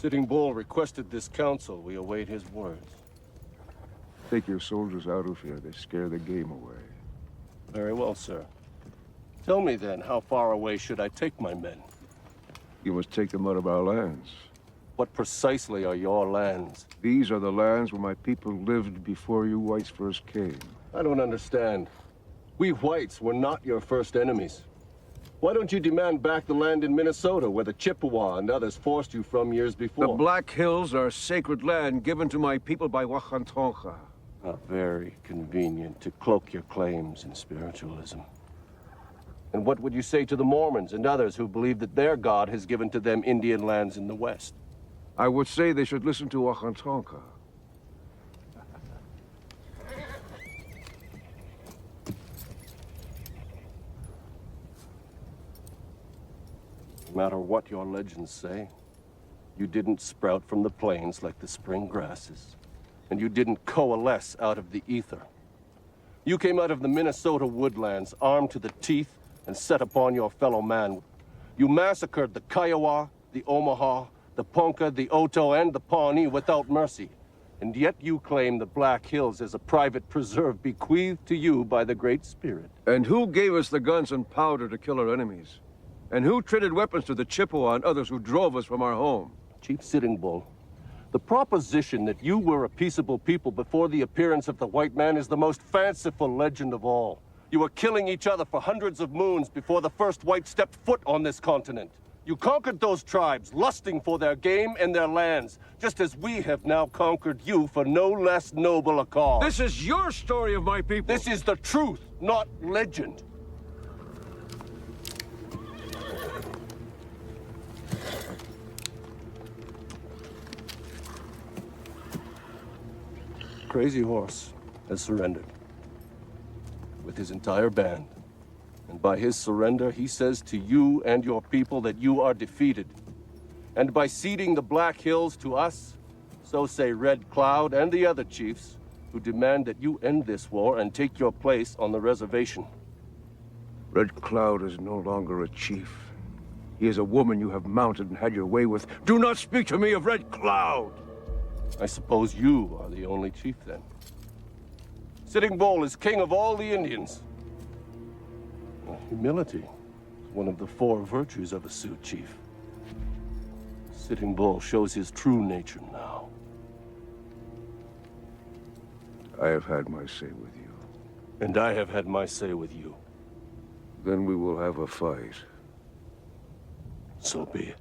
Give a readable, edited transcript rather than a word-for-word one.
Sitting Bull requested this council. We await his words. Take your soldiers out of here. They scare the game away. Very well, sir. Tell me then, how far away should I take my men? You must take them out of our lands. What precisely are your lands? These are the lands where my people lived before you whites first came. I don't understand. We whites were not your first enemies. Why don't you demand back the land in Minnesota where the Chippewa and others forced you from years before? The Black Hills are sacred land given to my people by Wakantonka. Very convenient to cloak your claims in spiritualism. And what would you say to the Mormons and others who believe that their God has given to them Indian lands in the West? I would say they should listen to Wakantonka. No matter what your legends say, you didn't sprout from the plains like the spring grasses, and you didn't coalesce out of the ether. You came out of the Minnesota woodlands, armed to the teeth, and set upon your fellow man. You massacred the Kiowa, the Omaha, the Ponca, the Oto, and the Pawnee without mercy. And yet you claim the Black Hills as a private preserve bequeathed to you by the Great Spirit. And who gave us the guns and powder to kill our enemies? And who traded weapons to the Chippewa and others who drove us from our home? Chief Sitting Bull, the proposition that you were a peaceable people before the appearance of the white man is the most fanciful legend of all. You were killing each other for hundreds of moons before the first white stepped foot on this continent. You conquered those tribes, lusting for their game and their lands, just as we have now conquered you for no less noble a cause. This is your story of my people. This is the truth, not legend. Crazy Horse has surrendered with his entire band. And by his surrender, he says to you and your people that you are defeated. And by ceding the Black Hills to us, so say Red Cloud and the other chiefs, who demand that you end this war and take your place on the reservation. Red Cloud is no longer a chief. He is a woman you have mounted and had your way with. Do not speak to me of Red Cloud! I suppose you are the only chief then. Sitting Bull is king of all the Indians. Well, humility is one of the 4 virtues of a Sioux chief. Sitting Bull shows his true nature now. I have had my say with you. And I have had my say with you. Then we will have a fight. So be it.